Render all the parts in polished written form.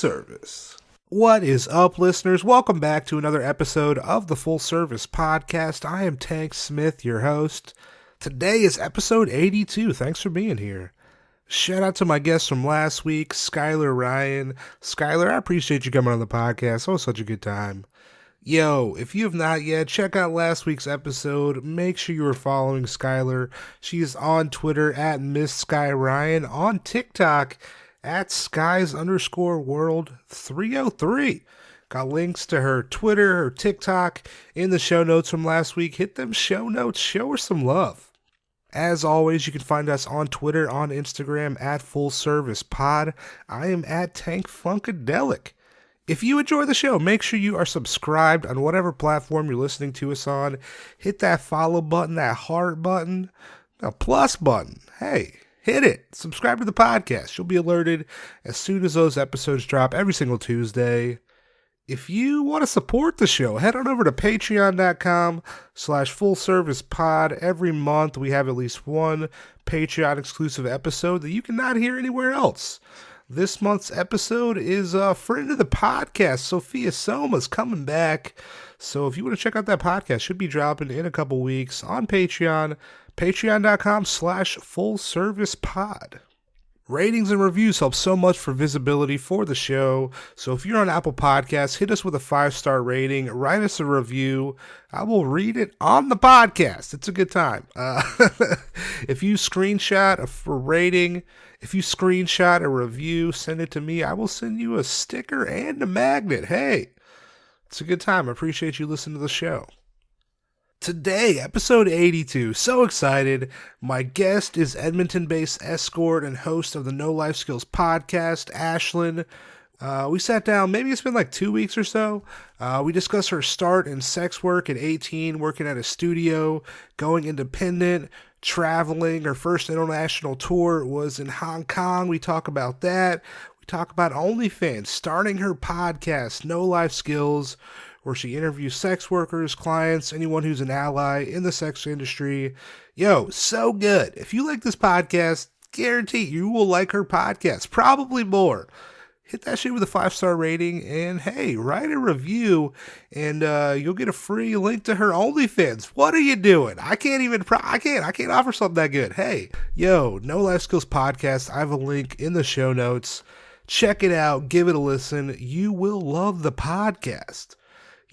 Service. What is up, listeners? Welcome back to another episode of the Full Service Podcast. I am Tank Smith, your host. Today is episode 82. Thanks for being here. Shout out to my guests from last week, Skylar Ryan. Skylar, I appreciate you coming on the podcast. It was such a good time. Yo, if you have not yet, check out last week's episode. Make sure you are following Skylar. She is on Twitter at Miss Sky Ryan, on TikTok at skies_world303. Got links to her Twitter, her TikTok in the show notes from last week. Hit them show notes. Show her some love. As always, you can find us on Twitter, on Instagram at Full Service Pod. I am at Tank Funkadelic. If you enjoy the show, make sure you are subscribed on whatever platform you're listening to us on. Hit that follow button, that heart button, the plus button. Hey, hit it. Subscribe to the podcast. You'll be alerted as soon as those episodes drop every single Tuesday. If you want to support the show, head on over to patreon.com/fullservicepod. Every month we have at least one Patreon exclusive episode that you cannot hear anywhere else. This month's episode is a friend of the podcast, Sophia Soma's coming back. So if you want to check out that podcast, should be dropping in a couple weeks on Patreon, patreon.com/fullservicepod. Ratings and reviews help so much for visibility for the show. So if you're on Apple Podcasts, hit us with a 5-star rating, write us a review. I will read it on the podcast. It's a good time. If you screenshot a rating, if you screenshot a review, send it to me. I will send you a sticker and a magnet. Hey, it's a good time. I appreciate you listening to the show. Today, episode 82. So excited. My guest is Edmonton-based escort and host of the No Life Skills podcast, Ashlynn. We sat down, maybe it's been like 2 weeks or so. We discussed her start in sex work at 18, working at a studio, going independent, traveling. Her first international tour was in Hong Kong. We talk about that. We talk about OnlyFans, starting her podcast, No Life Skills, where she interviews sex workers, clients, anyone who's an ally in the sex industry. Yo, so good. If you like this podcast, guarantee you will like her podcast, probably more. Hit that shit with a 5-star rating, and hey, write a review, and you'll get a free link to her OnlyFans. What are you doing? I can't offer something that good. Hey, yo, No Life Skills podcast. I have a link in the show notes. Check it out. Give it a listen. You will love the podcast.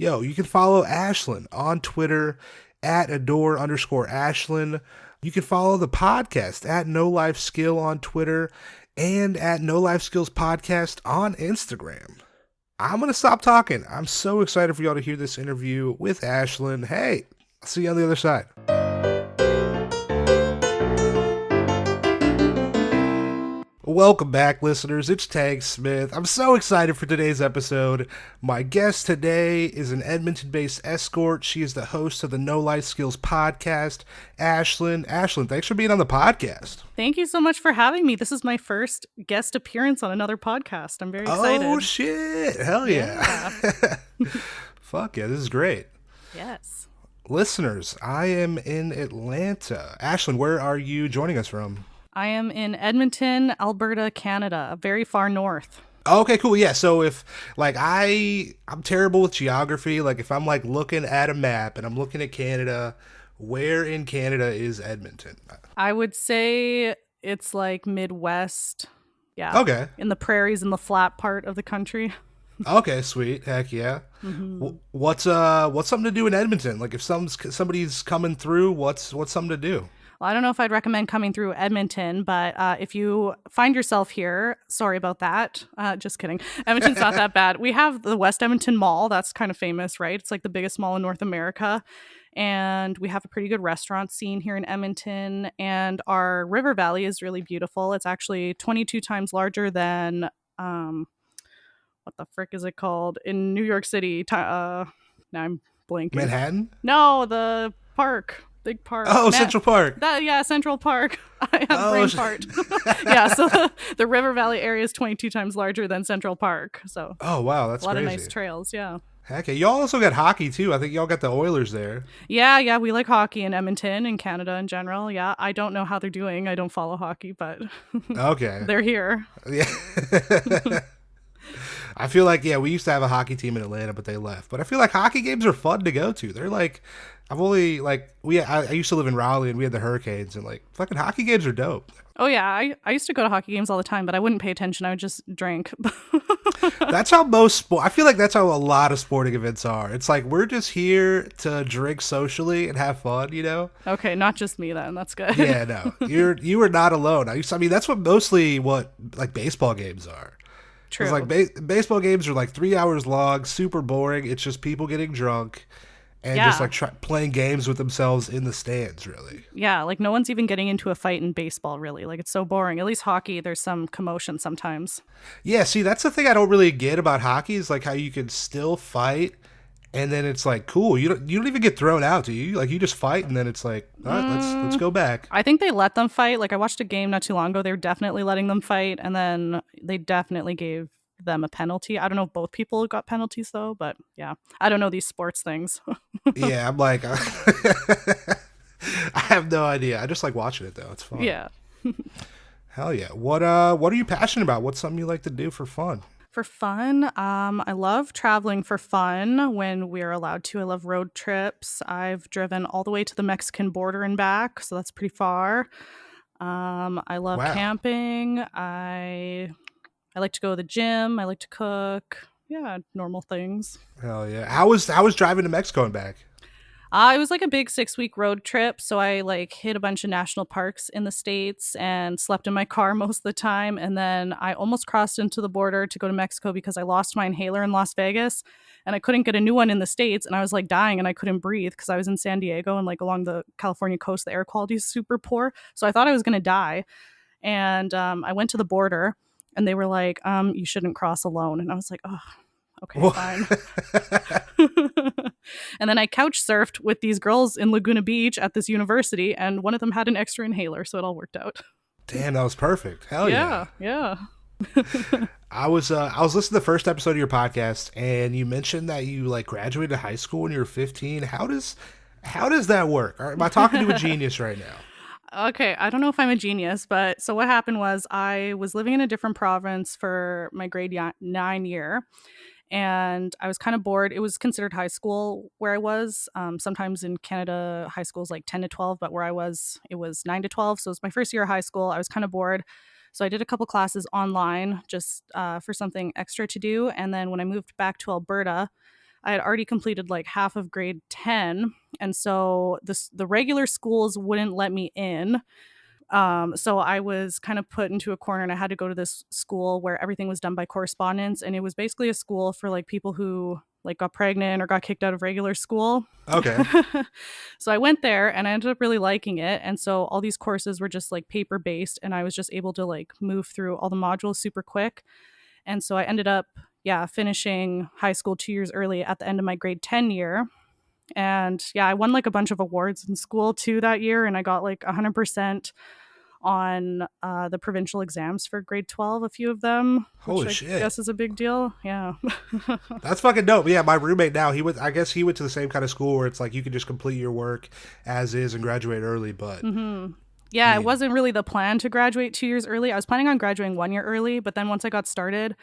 Yo, you can follow Ashlynn on Twitter at adore_Ashlynn. You can follow the podcast at No Life Skill on Twitter and at No Life Skills Podcast on Instagram. I'm going to stop talking. I'm so excited for y'all to hear this interview with Ashlynn. Hey, I'll see you on the other side. Welcome back, listeners. It's Tank Smith. I'm so excited for today's episode. My guest today is an Edmonton-based escort. She is the host of the No Life Skills podcast, Ashlynn. Ashlynn, thanks for being on the podcast. Thank you so much for having me. This is my first guest appearance on another podcast. I'm very excited. Oh, shit. Hell yeah. Fuck yeah, this is great. Yes. Listeners, I am in Atlanta. Ashlynn, where are you joining us from? I am in Edmonton, Alberta, Canada, very far north. Okay, cool. Yeah, so if, like, I'm terrible with geography. Like, if I'm, like, looking at a map and I'm looking at Canada, where in Canada is Edmonton? I would say it's, like, Midwest. Yeah. Okay. In the prairies, in the flat part of the country. Okay, sweet. Heck yeah. Mm-hmm. What's something to do in Edmonton? Like, if somebody's coming through, what's something to do? Well, I don't know if I'd recommend coming through Edmonton, but if you find yourself here, sorry about that. Just kidding. Edmonton's not that bad. We have the West Edmonton Mall. That's kind of famous, right? It's like the biggest mall in North America. And we have a pretty good restaurant scene here in Edmonton. And our river valley is really beautiful. It's actually 22 times larger than, what the frick is it called? In New York City. Now I'm blanking. Manhattan? No, the park. Big park. Oh, Central Park. Central Park. I have brain fart. Yeah, so the River Valley area is 22 times larger than Central Park. So. Oh, wow, that's a lot crazy. of nice trails, yeah. Heck yeah. Y'all also got hockey, too. I think y'all got the Oilers there. Yeah, we like hockey in Edmonton and Canada in general. Yeah, I don't know how they're doing. I don't follow hockey, but okay, they're here. Yeah. I feel like, yeah, we used to have a hockey team in Atlanta, but they left. But I feel like hockey games are fun to go to. They're like, I've only like I used to live in Raleigh and we had the Hurricanes and like fucking hockey games are dope. Oh yeah, I used to go to hockey games all the time, but I wouldn't pay attention. I would just drink. That's how most sport. I feel like that's how a lot of sporting events are. It's like we're just here to drink socially and have fun, you know. Okay, not just me then. That's good. Yeah, no, you are not alone. I mean, that's what mostly what like baseball games are. It's True. like baseball games are like 3 hours long, super boring. It's just people getting drunk and just Yeah. like playing games with themselves in the stands. Really. Yeah, like no one's even getting into a fight in baseball, really. Like it's so boring. At least hockey, there's some commotion sometimes. Yeah. See, that's the thing I don't really get about hockey is like how you can still fight, and then it's like cool. You don't even get thrown out, do you? Like you just fight, and then it's like all right, let's go back. I think they let them fight. Like I watched a game not too long ago. They were definitely letting them fight, and then they definitely gave them a penalty. I don't know if both people got penalties though, but yeah, I don't know these sports things. Yeah, I'm like, I have no idea. I just like watching it though. It's fun. Yeah. Hell yeah. What are you passionate about? What's something you like to do for fun? For fun, I love traveling for fun when we're allowed to. I love road trips. I've driven all the way to the Mexican border and back, so that's pretty far. I love Wow. camping. I like to go to the gym. I like to cook. Yeah, normal things. Hell yeah. How was driving to Mexico and back? It was like a big 6 week road trip. So I like hit a bunch of national parks in the States and slept in my car most of the time. And then I almost crossed into the border to go to Mexico because I lost my inhaler in Las Vegas and I couldn't get a new one in the States. And I was like dying and I couldn't breathe because I was in San Diego and like along the California coast, the air quality is super poor. So I thought I was going to die. And I went to the border and they were like, you shouldn't cross alone. And I was like, oh, okay, Wha- fine. And then I couch surfed with these girls in Laguna Beach at this university, and one of them had an extra inhaler, so it all worked out. Damn, that was perfect. Hell yeah. Yeah. I was listening to the first episode of your podcast and you mentioned that you like graduated high school when you were 15. How does that work? Am I talking to a genius right now? Okay, I don't know if I'm a genius, but so what happened was I was living in a different province for my grade 9 year, and I was kind of bored. It was considered high school where I was. Sometimes in Canada, high school is like 10 to 12, but where I was, it was 9 to 12. So it was my first year of high school. I was kind of bored. So I did a couple classes online just for something extra to do. And then when I moved back to Alberta, I had already completed like half of grade 10. And so the regular schools wouldn't let me in. So I was kind of put into a corner and I had to go to this school where everything was done by correspondence. And it was basically a school for like people who like got pregnant or got kicked out of regular school. Okay. So I went there and I ended up really liking it. And so all these courses were just like paper based and I was just able to like move through all the modules super quick. And so I ended up, yeah, finishing high school 2 years early at the end of my grade 10 year. And yeah, I won like a bunch of awards in school too that year. And I got like 100% on the provincial exams for grade 12, a few of them, which Holy I shit. guess is a big deal. Yeah. That's fucking dope. Yeah, my roommate now, I guess he went to the same kind of school where it's like you can just complete your work as is and graduate early, but Yeah, it yeah. wasn't really the plan to graduate 2 years early. I was planning on graduating 1 year early, but then once I got started,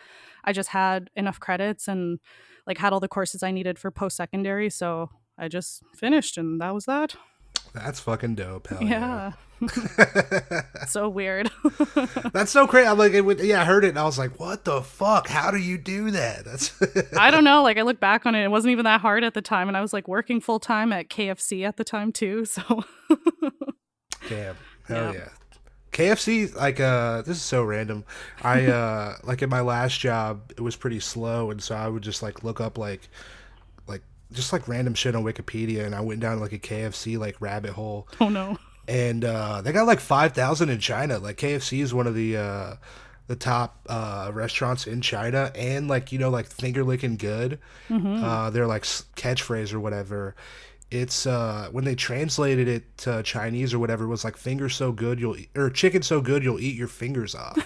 I just had enough credits and like had all the courses I needed for post secondary. So I just finished and that was that. That's fucking dope. Hell yeah. Yeah. So weird. That's so crazy. I'm like, yeah, I heard it and I was like, what the fuck? How do you do that? That's I don't know. Like I look back on it, it wasn't even that hard at the time. And I was like working full time at KFC at the time too. So damn. Hell yeah. yeah. KFC, like, this is so random. I, like, in my last job, it was pretty slow, and so I would just, like, look up, like, just, like, random shit on Wikipedia, and I went down, like, a KFC, like, rabbit hole, Oh no. and, they got, like, 5,000 in China. Like, KFC is one of the top, restaurants in China, and, like, you know, like, finger licking good, their, like, catchphrase or whatever. It's when they translated it to Chinese or whatever, it was like finger so good or chicken so good you'll eat your fingers off.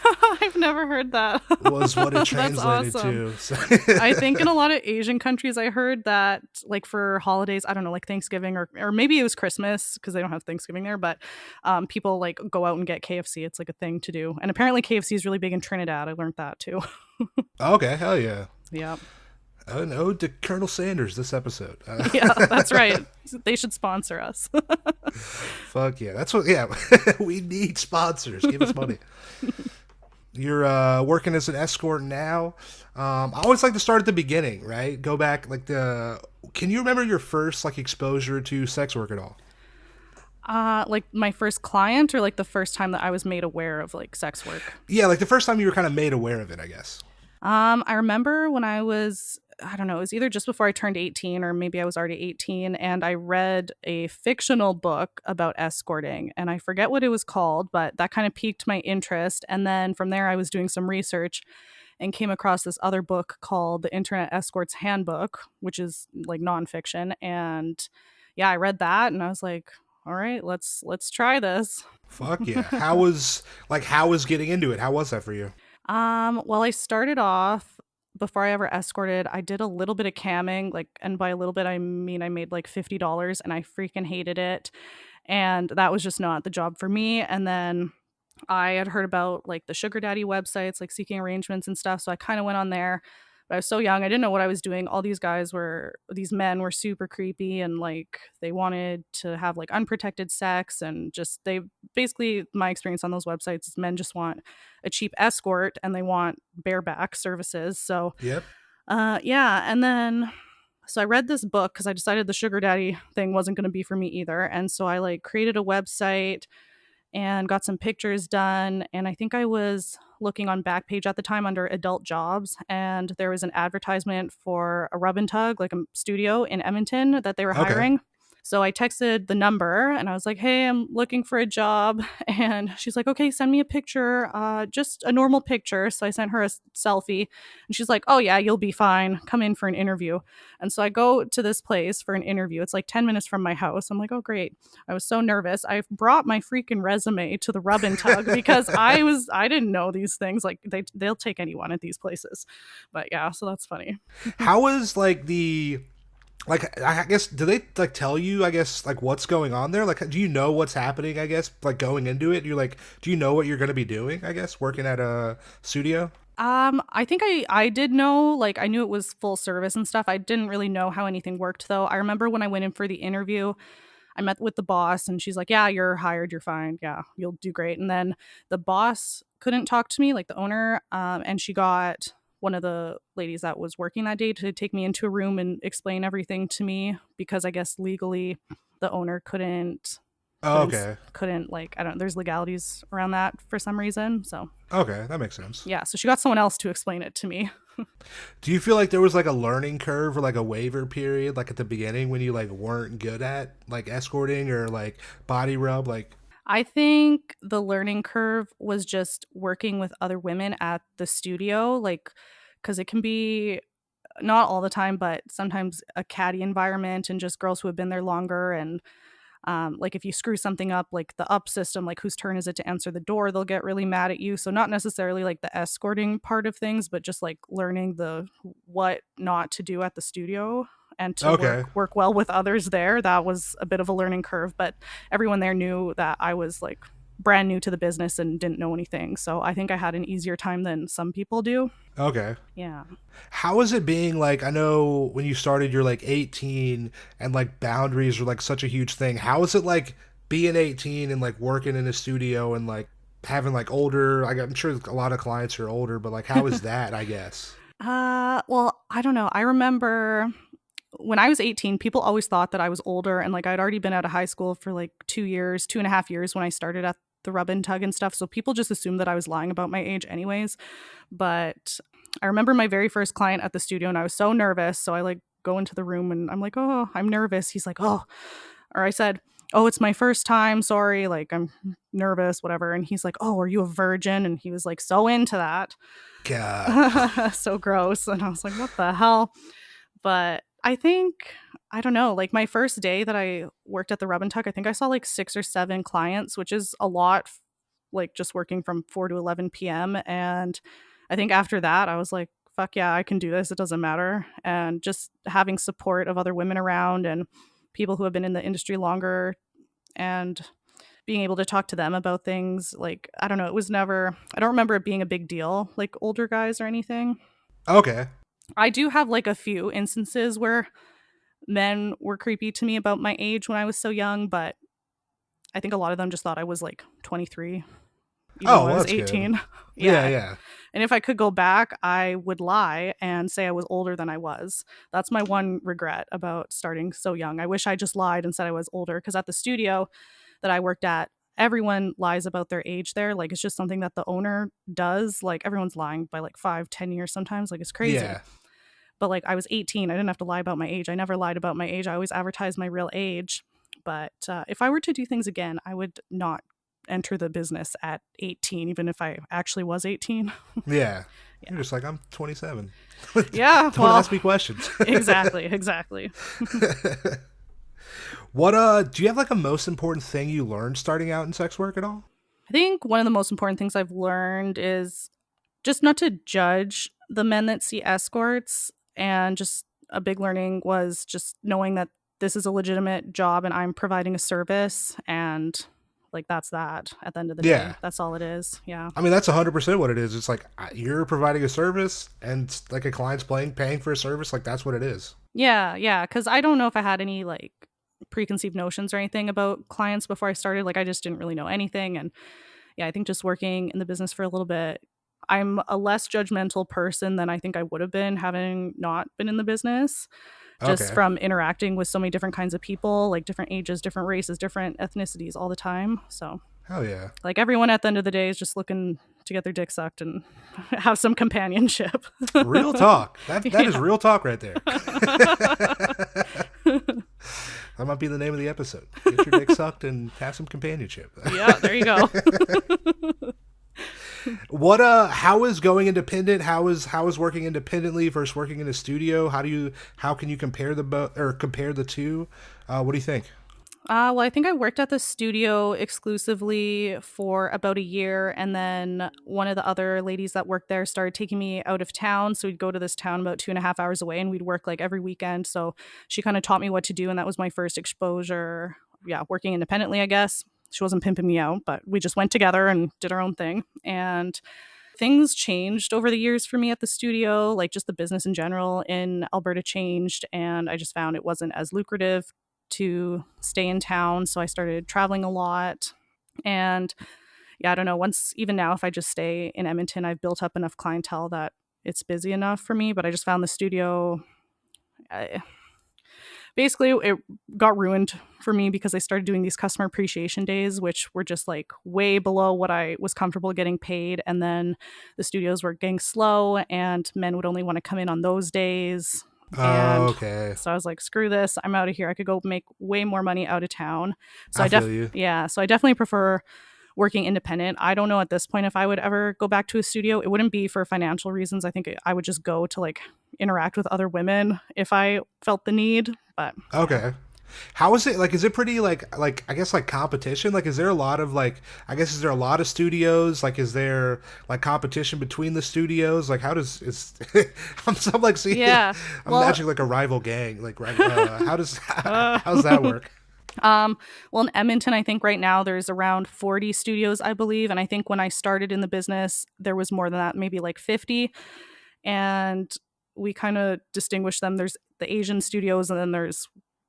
I've never heard that. Was what it That's translated awesome. to. So I think in a lot of Asian countries, I heard that like for holidays, I don't know, like Thanksgiving or maybe it was Christmas because they don't have Thanksgiving there, but people like go out and get KFC. It's like a thing to do. And apparently KFC is really big in Trinidad. I learned that too. okay, hell yeah. Yep. An ode to Colonel Sanders this episode. Yeah, that's right. They should sponsor us. Fuck yeah. That's what, yeah. We need sponsors. Give us money. You're working as an escort now. I always like to start at the beginning, right? Go back, like the. Can you remember your first like exposure to sex work at all? Like my first client, or like the first time that I was made aware of like sex work. Yeah, like the first time you were kind of made aware of it, I guess. I remember when I was, I don't know, it was either just before I turned 18 or maybe I was already 18, and I read a fictional book about escorting, and I forget what it was called, but that kind of piqued my interest. And then from there, I was doing some research and came across this other book called The Internet Escort's Handbook, which is like nonfiction. And yeah, I read that and I was like, all right, let's try this. Fuck yeah. How was getting into it? How was that for you? Well, I started off before I ever escorted, I did a little bit of camming, like, and by a little bit, I mean I made like $50 and I freaking hated it. And that was just not the job for me. And then I had heard about like the sugar daddy websites, like seeking arrangements and stuff. So I kind of went on there. But I was so young, I didn't know what I was doing. All these men were super creepy and like they wanted to have like unprotected sex and just they basically, my experience on those websites is men just want a cheap escort and they want bareback services. So Yep. yeah. And then so I read this book because I decided the sugar daddy thing wasn't going to be for me either. And so I like created a website and got some pictures done. And I think I was looking on Backpage at the time under adult jobs, and there was an advertisement for a rub and tug, like a studio in Edmonton that they were Okay. hiring. So I texted the number and I was like, hey, I'm looking for a job. And she's like, okay, send me a picture, just a normal picture. So I sent her a selfie and she's like, oh, yeah, you'll be fine. Come in for an interview. And so I go to this place for an interview. It's like 10 minutes from my house. I'm like, oh, great. I was so nervous. I brought my freaking resume to the rub and tug because I didn't know these things. Like they'll take anyone at these places. But yeah, so that's funny. How was like the like I guess do they like tell you I guess like what's going on there? Like do you know what's happening, I guess, like going into it? You're like do you know what you're gonna be doing, I guess, working at a studio? I think I did know, like I knew it was full service and stuff. I didn't really know how anything worked though. I remember when I went in for the interview, I met with the boss and she's like, "Yeah, you're hired, you're fine. Yeah, you'll do great." And then the boss couldn't talk to me, like the owner, and she got one of the ladies that was working that day to take me into a room and explain everything to me because I guess legally the owner Oh, couldn't okay. couldn't like I don't there's legalities around that for some reason. So Okay, that makes sense. yeah, so she got someone else to explain it to me. Do you feel like there was like a learning curve or like a waiver period like at the beginning when you like weren't good at like escorting or like body rub like I think the learning curve was just working with other women at the studio, like, because it can be not all the time, but sometimes a catty environment and just girls who have been there longer. And like if you screw something up, like the up system, like whose turn is it to answer the door, they'll get really mad at you. So not necessarily like the escorting part of things, but just like learning the what not to do at the studio and to okay. work well with others there. That was a bit of a learning curve, but everyone there knew that I was like brand new to the business and didn't know anything. So I think I had an easier time than some people do. Okay. Yeah. How is it being like I know when you started you're like 18 and like boundaries are like such a huge thing. How is it like being 18 and like working in a studio and like having like older I'm sure a lot of clients are older, but like how is that, I guess? Well, I don't know. I remember when I was 18, people always thought that I was older and like I'd already been out of high school for like 2 years, 2.5 years when I started at the rub and tug and stuff. So people just assumed that I was lying about my age anyways. But I remember my very first client at the studio and I was so nervous. So I like go into the room and I'm like, oh, I'm nervous. He's like, oh, or I said, oh, it's my first time. Sorry. Like I'm nervous, whatever. And he's like, oh, are you a virgin? And he was like so into that. God. So gross. And I was like, what the hell? But I think, I don't know, like my first day that I worked at the Rub and Tuck, I think I saw like 6 or 7 clients, which is a lot, like just working from 4 to 11 p.m. And I think after that, I was like, fuck yeah, I can do this. It doesn't matter. And just having support of other women around and people who have been in the industry longer and being able to talk to them about things, like, I don't know, it was never, I don't remember it being a big deal, like older guys or anything. Okay. I do have like a few instances where men were creepy to me about my age when I was so young, but I think a lot of them just thought I was like 23, even though Oh, I well, was that's good. 18. Yeah, Yeah. yeah. And if I could go back, I would lie and say I was older than I was. That's my one regret about starting so young. I wish I just lied and said I was older, because at the studio that I worked at, everyone lies about their age there. Like, it's just something that the owner does. Like, everyone's lying by like 5, 10 years sometimes. Like, it's crazy. Yeah. But like, I was 18. I didn't have to lie about my age. I never lied about my age. I always advertised my real age. But if I were to do things again, I would not enter the business at 18, even if I actually was 18. Yeah. You're Yeah. just like, I'm 27. Yeah. Don't Well, ask me questions. exactly. Exactly. What do you have like a most important thing you learned starting out in sex work at all? I think one of the most important things I've learned is just not to judge the men that see escorts. And just a big learning was just knowing that this is a legitimate job and I'm providing a service. And like, that's that at the end of the day. Yeah. That's all it is. Yeah. I mean, that's 100% what it is. It's like you're providing a service and like a client's paying for a service. Like that's what it is. Yeah. Yeah. Cause I don't know if I had any like preconceived notions or anything about clients before I started. Like, I just didn't really know anything. And yeah, I think just working in the business for a little bit, I'm a less judgmental person than I think I would have been having not been in the business, just Okay. from interacting with so many different kinds of people, like different ages, different races, different ethnicities all the time. So, Hell yeah. like, everyone at the end of the day is just looking to get their dick sucked and have some companionship. Real talk. That is Yeah. real talk right there. That might be the name of the episode. Get your dick sucked and have some companionship. Yeah, there you go. What how is going independent? How is working independently versus working in a studio? How can you compare compare the two? What do you think? Well, I think I worked at the studio exclusively for about a year. And then one of the other ladies that worked there started taking me out of town. So we'd go to this town about 2.5 hours away and we'd work like every weekend. So she kind of taught me what to do. And that was my first exposure. Yeah, working independently, I guess. She wasn't pimping me out, but we just went together and did our own thing. And things changed over the years for me at the studio, like just the business in general in Alberta changed. And I just found it wasn't as lucrative to stay in town. So I started traveling a lot. And yeah, I don't know. Once, even now, if I just stay in Edmonton, I've built up enough clientele that it's busy enough for me. But I just found the studio, I, basically, it got ruined for me because I started doing these customer appreciation days, which were just like way below what I was comfortable getting paid. And then the studios were getting slow and men would only want to come in on those days. And Okay. so I was like, screw this. I'm out of here. I could go make way more money out of town. So I feel you. yeah, so I definitely prefer working independent. I don't know at this point if I would ever go back to a studio. It wouldn't be for financial reasons. I think I would just go to like interact with other women if I felt the need. But yeah. Okay. How is it like? Is it pretty like I guess like competition? Like, is there a lot of like I guess is there a lot of studios? Like, is there like competition between the studios? Like, how does it's? I'm like seeing. Yeah. I'm Well, imagining like a rival gang. Like, right? How does uh, how's that work? well, in Edmonton, I think right now there's around 40 studios, I believe. And I think when I started in the business, there was more than that, maybe like 50. And we kind of distinguish them. There's the Asian studios, and then there's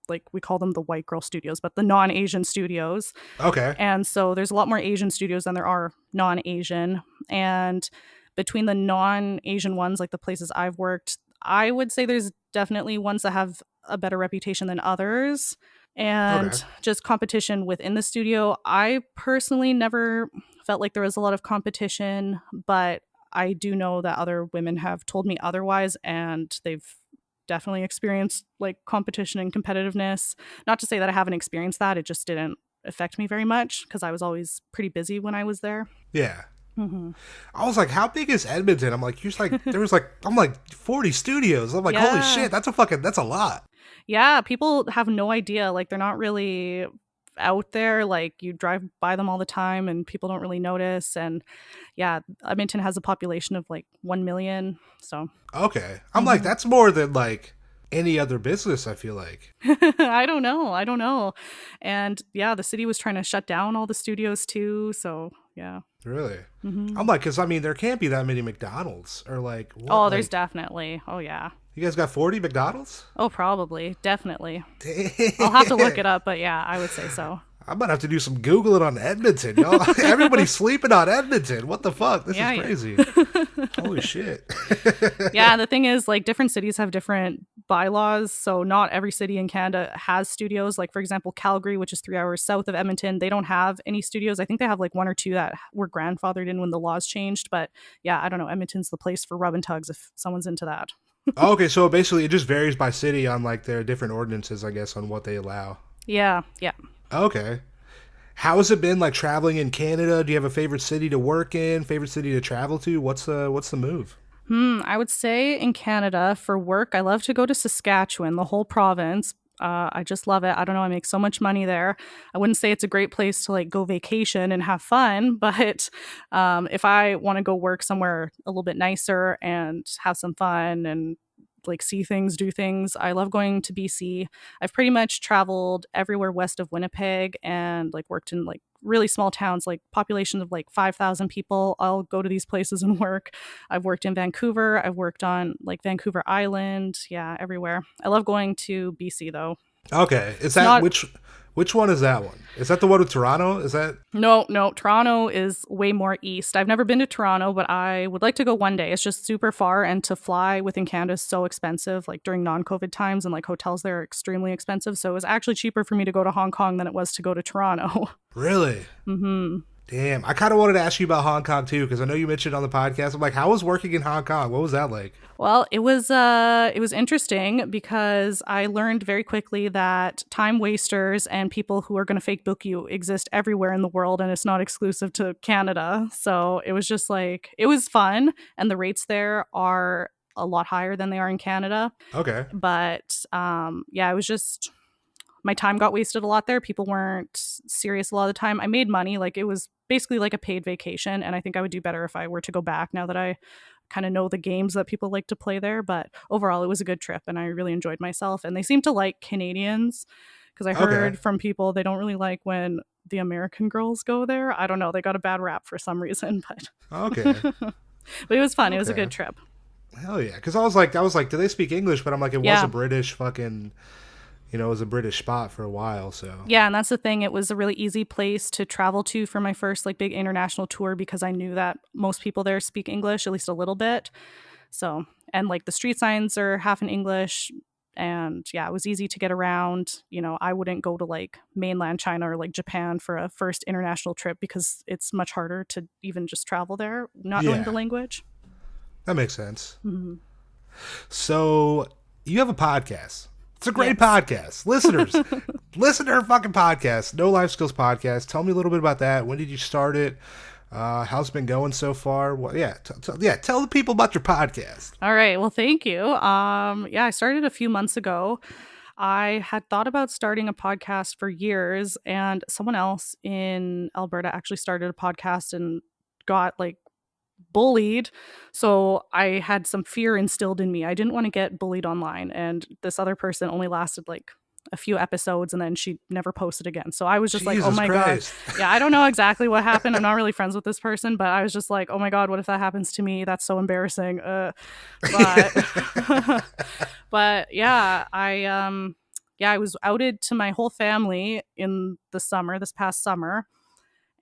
like, we call them the white girl studios, but the non-Asian studios. Okay. And so there's a lot more Asian studios than there are non-Asian. And between the non-Asian ones, like the places I've worked, I would say there's definitely ones that have a better reputation than others. Okay. And just competition within the studio, I personally never felt like there was a lot of competition, but I do know that other women have told me otherwise, and they've definitely experienced like competition and competitiveness. Not to say that I haven't experienced that, it just didn't affect me very much because I was always pretty busy when I was there. Yeah. Hmm. I was like, how big is Edmonton? I'm like, you're just like there was like I'm like 40 studios. I'm like, holy Yeah. shit, that's a lot. Yeah, people have no idea. Like, they're not really out there. Like, you drive by them all the time and people don't really notice. And yeah, Edmonton has a population of like 1 million. So Okay. I'm like, mhm. that's more than like any other business, I feel like. I don't know. I don't know. And yeah, the city was trying to shut down all the studios too. So yeah. Really? Hmm. I'm like, because I mean, there can't be that many McDonald's. Or like, what? Oh, there's Like, definitely. Oh, yeah. you guys got 40 McDonald's? Oh, probably. Definitely. I'll have to look Damn. it up, but yeah, I would say so. I'm gonna have to do some Googling on Edmonton, y'all. Everybody's sleeping on Edmonton. What the fuck? This is Yeah, yeah. crazy. Holy shit. Yeah, the thing is, like, different cities have different bylaws. So, not every city in Canada has studios. Like, for example, Calgary, which is 3 hours south of Edmonton, they don't have any studios. I think they have like one or two that were grandfathered in when the laws changed. But yeah, I don't know. Edmonton's the place for rub and tugs if someone's into that. Okay, so basically it just varies by city on like their different ordinances, I guess, on what they allow. Yeah, yeah. Okay. How has it been like traveling in Canada? Do you have a favorite city to work in? Favorite city to travel to? What's the move? I would say in Canada for work, I love to go to Saskatchewan, the whole province. I just love it. I don't know. I make so much money there. I wouldn't say it's a great place to like go vacation and have fun, but if I want to go work somewhere a little bit nicer and have some fun and like see things, do things, I love going to BC. I've pretty much traveled everywhere west of Winnipeg and like worked in like really small towns, like populations of like 5,000 people. I'll go to these places and work. I've worked in Vancouver. I've worked on like Vancouver Island. Yeah, everywhere. I love going to BC though. Okay. Is It's that not which one is that one? Is that the one with Toronto? Is that No, no, Toronto is way more east. I've never been to Toronto, but I would like to go one day. It's just super far, and to fly within Canada is so expensive, like during non-COVID times, and like hotels there are extremely expensive. So it was actually cheaper for me to go to Hong Kong than it was to go to Toronto. really? Hmm. Damn. I kind of wanted to ask you about Hong Kong too, because I know you mentioned on the podcast. I'm like, how was working in Hong Kong? What was that like? Well, it was interesting because I learned very quickly that time wasters and people who are going to fake book you exist everywhere in the world, and it's not exclusive to Canada. So it was just like it was fun, and the rates there are a lot higher than they are in Canada. Okay. But yeah, it was just my time got wasted a lot there. People weren't serious a lot of the time. I made money, like it was basically like a paid vacation, and I think I would do better if I were to go back now that I kind of know the games that people like to play there. But overall, it was a good trip, and I really enjoyed myself. And they seem to like Canadians because I Okay. heard from people they don't really like when the American girls go there. I don't know, they got a bad rap for some reason, but Okay. but it was fun. It was a Okay. good trip. Hell yeah. Because I was like, do they speak English? But I'm like, it was a Yeah. British fucking, it was a British spot for a while. So Yeah, and that's the thing. It was a really easy place to travel to for my first like big international tour because I knew that most people there speak English, at least a little bit. So, and like the street signs are half in English. And yeah, it was easy to get around. I wouldn't go to like mainland China or like Japan for a first international trip because it's much harder to even just travel there, not knowing the yeah, language. that makes sense. Hmm. So you have a podcast. It's a great Yes. podcast. Listeners, listen to her fucking podcast, No Life Skills Podcast. Tell me a little bit about that. When did you start it? How's it been going so far? Well, yeah, tell the people about your podcast. All right. Well, thank you. Yeah, I started a few months ago. I had thought about starting a podcast for years, and someone else in Alberta actually started a podcast and got like bullied. So I had some fear instilled in me. I didn't want to get bullied online. And this other person only lasted like a few episodes and then she never posted again. So I was just like, oh Jesus my God. Christ. Yeah, I don't know exactly what happened. I'm not really friends with this person, but I was just like, oh my God, what if that happens to me? That's so embarrassing. But but yeah, I was outed to my whole family in this past summer.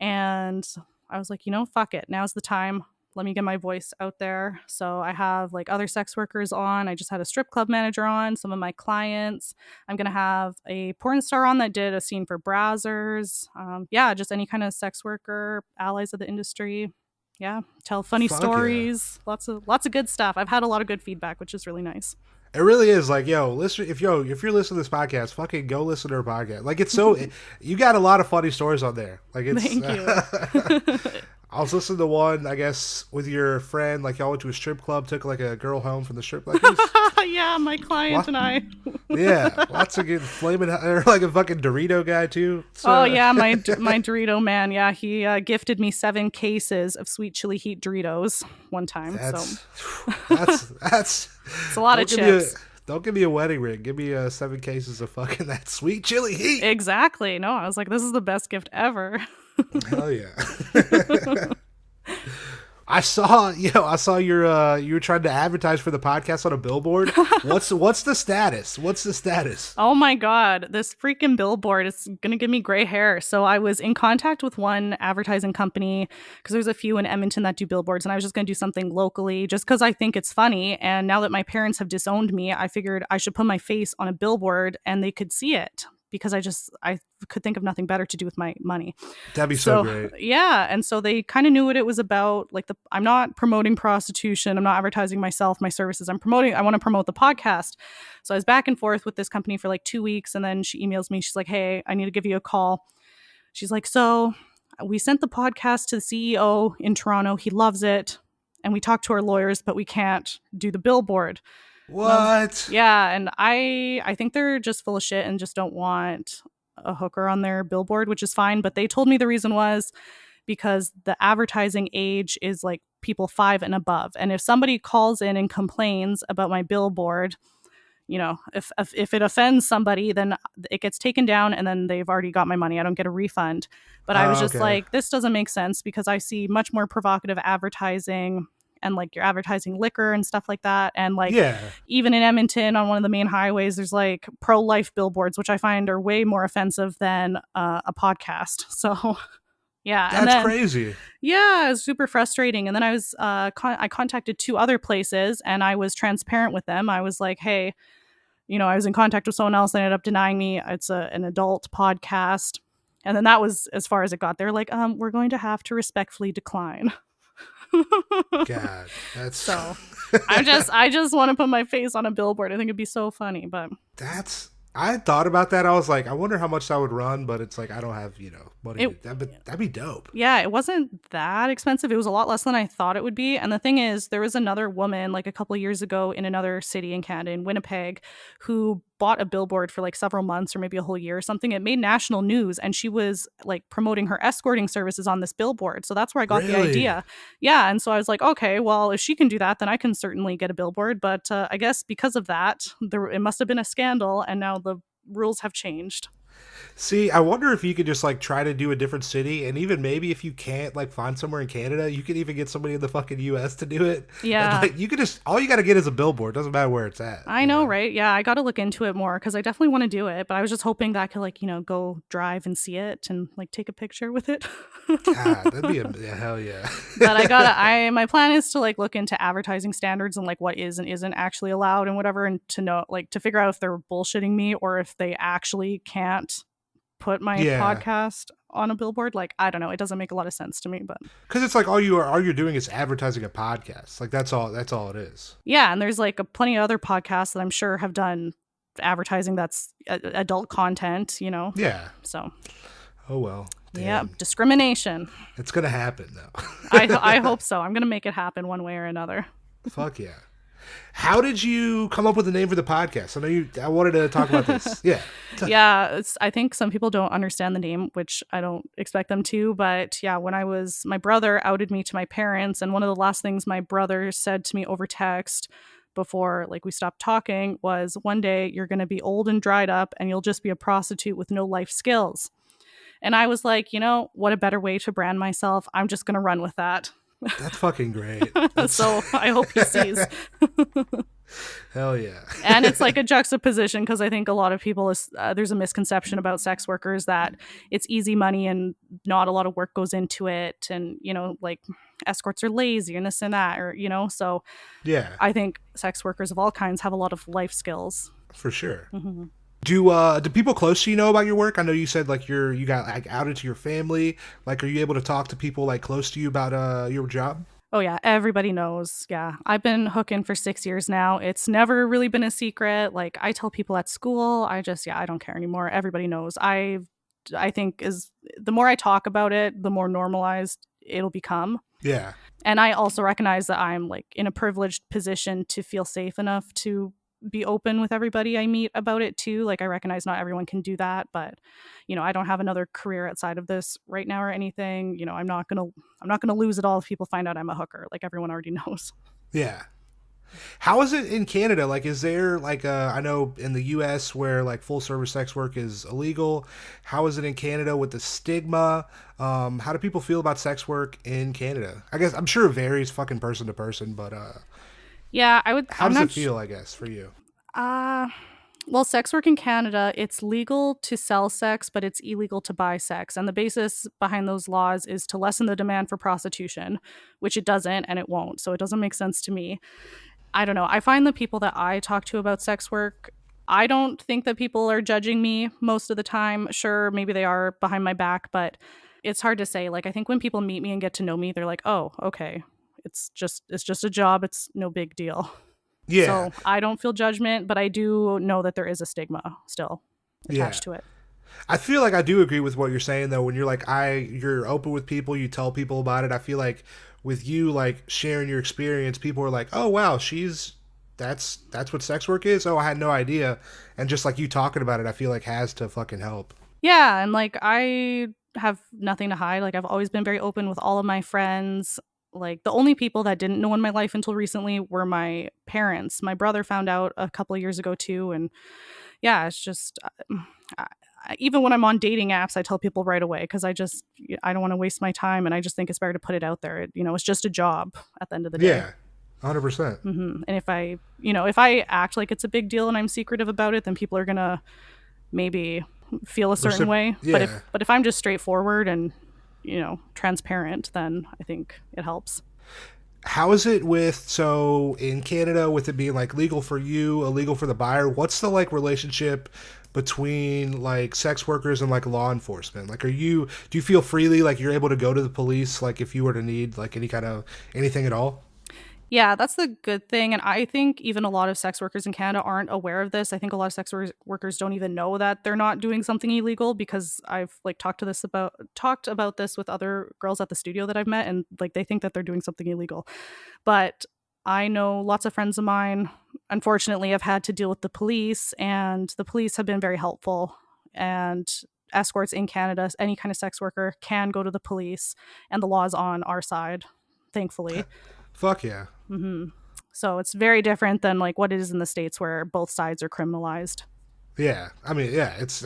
And I was like, fuck it. Now's the time. Let me get my voice out there. So I have like other sex workers on. I just had a strip club manager on, some of my clients. I'm going to have a porn star on that did a scene for Brazzers. Yeah, just any kind of sex worker, allies of the industry. Yeah, tell funny Fuck yeah. stories. Lots of good stuff. I've had a lot of good feedback, which is really nice. It really is like, listen, if you're listening to this podcast, fucking go listen to her podcast. Like, it's so, you got a lot of funny stories on there. Like, it's, Thank you. I was listening to one, I guess, with your friend, like y'all went to a strip club, took like a girl home from the strip club. Yeah, my client What? and I. Yeah, lots of good flaming, or like a fucking Dorito guy too. So, Oh yeah, my Dorito man. Yeah, he gifted me 7 cases of sweet chili heat Doritos one time. So that's it's a lot of chips. Don't give me a wedding ring. Give me 7 cases of fucking that sweet chili heat. Exactly. No, I was like, this is the best gift ever. Hell yeah. I saw you were trying to advertise for the podcast on a billboard. What's the status? What's the status? Oh my God, this freaking billboard is going to give me gray hair. So I was in contact with one advertising company because there's a few in Edmonton that do billboards, and I was just going to do something locally just because I think it's funny. And now that my parents have disowned me, I figured I should put my face on a billboard and they could see it because I could think of nothing better to do with my money. That'd be so So great. yeah, and so they kind of knew what it was about. Like I'm not promoting prostitution. I'm not advertising myself, my services. I want to promote the podcast. So I was back and forth with this company for like 2 weeks, and then she emails me. She's like, "Hey, I need to give you a call." She's like, "So we sent the podcast to the CEO in Toronto. He loves it, and we talked to our lawyers, but we can't do the billboard." And I was, What? yeah, and I think they're just full of shit and just don't want a hooker on their billboard, which is fine. But they told me the reason was because the advertising age is like people 5 and above. And if somebody calls in and complains about my billboard, if it offends somebody, then it gets taken down and then they've already got my money. I don't get a refund. But I was Oh, just okay. like, this doesn't make sense because I see much more provocative advertising and like you're advertising liquor and stuff like that. And like Yeah, even in Edmonton on one of the main highways, there's like pro-life billboards, which I find are way more offensive than a podcast. So yeah. And that's then crazy. yeah, it was super frustrating. And then I contacted 2 other places and I was transparent with them. I was like, hey, I was in contact with someone else. They ended up denying me. It's an adult podcast. And then that was as far as it got. They're like, we're going to have to respectfully decline. God, that's So I just want to put my face on a billboard. I think it'd be so funny, but that's. I thought about that. I was like, I wonder how much that would run, but it's like I don't have money. it That'd be dope. yeah, it wasn't that expensive. It was a lot less than I thought it would be. And the thing is, there was another woman like a couple of years ago in another city in Canada, in Winnipeg, who bought a billboard for like several months or maybe a whole year or something. It made national news and she was like promoting her escorting services on this billboard. So that's where I got the Really? idea. Yeah. And so I was like, okay, well, if she can do that, then I can certainly get a billboard. But I guess because of that, it must have been a scandal. And now the rules have changed. See, I wonder if you could just like try to do a different city, and even maybe if you can't like find somewhere in Canada, you could even get somebody in the fucking U.S. to do it. And Yeah. like you could just all you got to get is a billboard. Doesn't matter where it's at. I know, right? Yeah, I got to look into it more because I definitely want to do it. But I was just hoping that I could, like, go drive and see it and, like, take a picture with it. God, that'd be yeah, hell yeah. But my plan is to, like, look into advertising standards and, like, what is and isn't actually allowed and whatever, and to know, like, to figure out if they're bullshitting me or if they actually can't put my Yeah, podcast on a billboard. Like, I don't know. It doesn't make a lot of sense to me, but because it's like all you're doing is advertising a podcast. Like that's all it is. yeah. And there's, like, plenty of other podcasts that I'm sure have done advertising that's adult content. Yeah. So Oh well. yeah, Damn. discrimination. It's gonna happen though. I hope so. I'm gonna make it happen one way or another. Fuck yeah. How did you come up with the name for the podcast? I wanted to talk about this. Yeah. Yeah, I think some people don't understand the name, which I don't expect them to. But yeah, my brother outed me to my parents, and one of the last things my brother said to me over text before like we stopped talking was, "One day you're gonna be old and dried up, and you'll just be a prostitute with no life skills." And I was like, what a better way to brand myself. I'm just gonna run with that. That's fucking great. That's So I hope he sees. hell yeah. And it's like a juxtaposition because I think a lot of people there's a misconception about sex workers that it's easy money and not a lot of work goes into it, and like escorts are lazy and this and that, or so Yeah, I think sex workers of all kinds have a lot of life skills. for sure. Hmm. Do people close to you know about your work? I know you said like you got like outed to your family. Like, are you able to talk to people like close to you about your job? Oh yeah, everybody knows. Yeah, I've been hooking for 6 years now. It's never really been a secret. Like I tell people at school. I don't care anymore. Everybody knows. I think is the more I talk about it, the more normalized it'll become. Yeah, And I also recognize that I'm like in a privileged position to feel safe enough to be open with everybody I meet about it too. Like I recognize not everyone can do that, but I don't have another career outside of this right now or anything. I'm not going to lose it all if people find out I'm a hooker. Like everyone already knows. yeah. How is it in Canada? Like, is there like I know in the U.S. where like full service sex work is illegal. How is it in Canada with the stigma? How do people feel about sex work in Canada? I guess I'm sure it varies fucking person to person, but Yeah, how I'm does it not. feel? I guess for you. Uh, well, sex work in Canada, it's legal to sell sex, but it's illegal to buy sex. And the basis behind those laws is to lessen the demand for prostitution, which it doesn't and it won't. So it doesn't make sense to me. I don't know. I find the people that I talk to about sex work, I don't think that people are judging me most of the time. Sure, maybe they are behind my back, but it's hard to say. Like I think when people meet me and get to know me, they're like, "Oh, okay. It's just a job. It's no big deal." Yeah, So, I don't feel judgment, but I do know that there is a stigma still yeah. attached to it. I feel like I do agree with what you're saying though. When you're like you're open with people, you tell people about it. I feel like with you like sharing your experience, people are like, "Oh wow, she's that's what sex work is." Oh, I had no idea. And just like you talking about it, I feel like has to fucking help. Yeah, and like I have nothing to hide. Like I've always been very open with all of my friends. Like the only people that didn't know in my life until recently were my parents. My brother found out a couple of years ago too, and yeah, it's just even when I'm on dating apps, I tell people right away because I don't want to waste my time, and I just think it's better to put it out there. It's just a job at the end of the day. Yeah. 100%. And if I act like it's a big deal and I'm secretive about it, then people are gonna maybe feel a certain way. But Yeah. if I'm just straightforward and transparent, then I think it helps. How is it with so in Canada with it being like legal for you, illegal for the buyer? What's the like relationship between like sex workers and like law enforcement? Like, do you feel freely like you're able to go to the police like if you were to need like any kind of anything at all? Yeah, that's the good thing. And I think even a lot of sex workers in Canada aren't aware of this. I think a lot of workers don't even know that they're not doing something illegal because I've like talked about this with other girls at the studio that I've met and like they think that they're doing something illegal. But I know lots of friends of mine, unfortunately, have had to deal with the police, and the police have been very helpful. And escorts in Canada, any kind of sex worker can go to the police, and the law is on our side, thankfully. Fuck yeah. hmm So it's very different than like what it is in the States where both sides are criminalized. Yeah. I mean, yeah, it's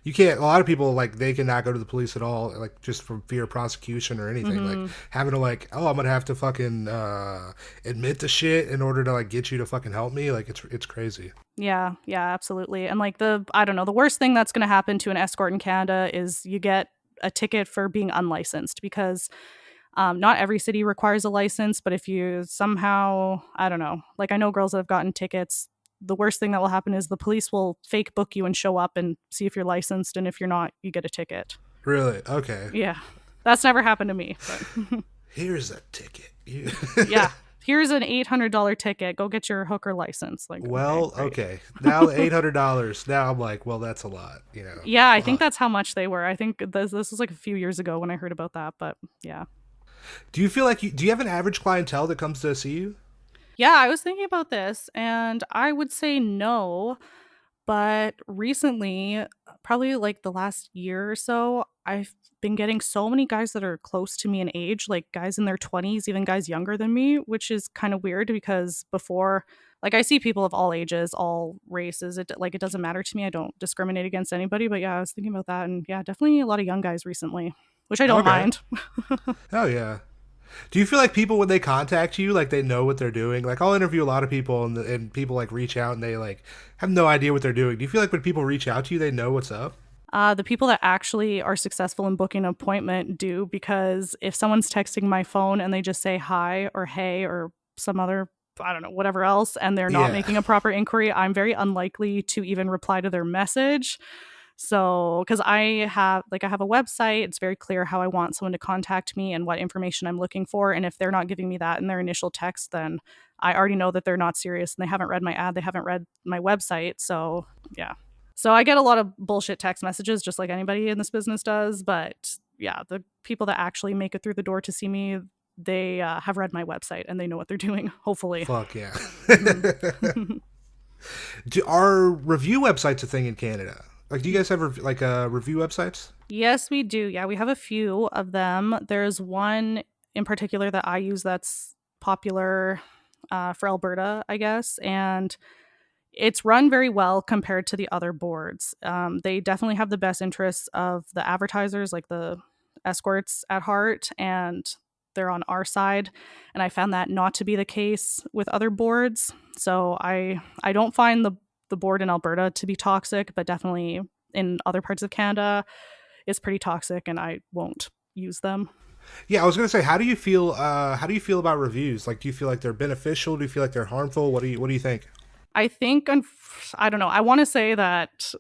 you can't a lot of people like they cannot go to the police at all like just from fear of prosecution or anything. Like hmm having to like, "Oh, I'm going to have to fucking admit to shit in order to like get you to fucking help me." Like it's crazy. Yeah, yeah, absolutely. And like I don't know, the worst thing that's going to happen to an escort in Canada is you get a ticket for being unlicensed because not every city requires a license, but if you somehow, I don't know, like I know girls that have gotten tickets. The worst thing that will happen is the police will fake book you and show up and see if you're licensed. And if you're not, you get a ticket. Really? Okay. Yeah. That's never happened to me. But Here's a ticket. yeah. Here's an $800 ticket. Go get your hooker license. Like, okay, Well, great. okay. Now $800. Now I'm like, well, that's a lot, you know. Yeah, I think Fuck. that's how much they were. I think this was like a few years ago when I heard about that. But yeah. Do you feel like do you have an average clientele that comes to see you? Yeah, I was thinking about this and I would say no. But recently, probably like the last year or so, I've been getting so many guys that are close to me in age, like guys in their 20s, even guys younger than me, which is kind of weird because before, like I see people of all ages, all races. It doesn't matter to me. I don't discriminate against anybody. But yeah, I was thinking about that, and yeah, definitely a lot of young guys recently, which I don't Okay. mind. Oh yeah. Do you feel like people when they contact you, like they know what they're doing? Like I'll interview a lot of people, and people like reach out and they like have no idea what they're doing. Do you feel like when people reach out to you, they know what's up? The people that actually are successful in booking an appointment do, because if someone's texting my phone and they just say hi or hey or some other, I don't know, whatever else, and they're not Yeah. making a proper inquiry, I'm very unlikely to even reply to their message. So, because I have a website, it's very clear how I want someone to contact me and what information I'm looking for. And if they're not giving me that in their initial text, then I already know that they're not serious and they haven't read my ad, they haven't read my website. So, yeah. So I get a lot of bullshit text messages just like anybody in this business does, but yeah, the people that actually make it through the door to see me, they have read my website and they know what they're doing, hopefully. Fuck yeah. hmm Are review websites a thing in Canada? Like, do you guys have like review websites? Yes, we do. Yeah, we have a few of them. There's one in particular that I use that's popular. for Alberta, I guess. And it's run very well compared to the other boards. They definitely have the best interests of the advertisers, like the escorts, at heart, and they're on our side. And I found that not to be the case with other boards. So I don't find the board in Alberta to be toxic, but definitely in other parts of Canada, it's pretty toxic, and I won't use them. Yeah, I was gonna say, how do you feel? How do you feel about reviews? Like, do you feel like they're beneficial? Do you feel like they're harmful? What do you think? I think, I don't know. I want to say that,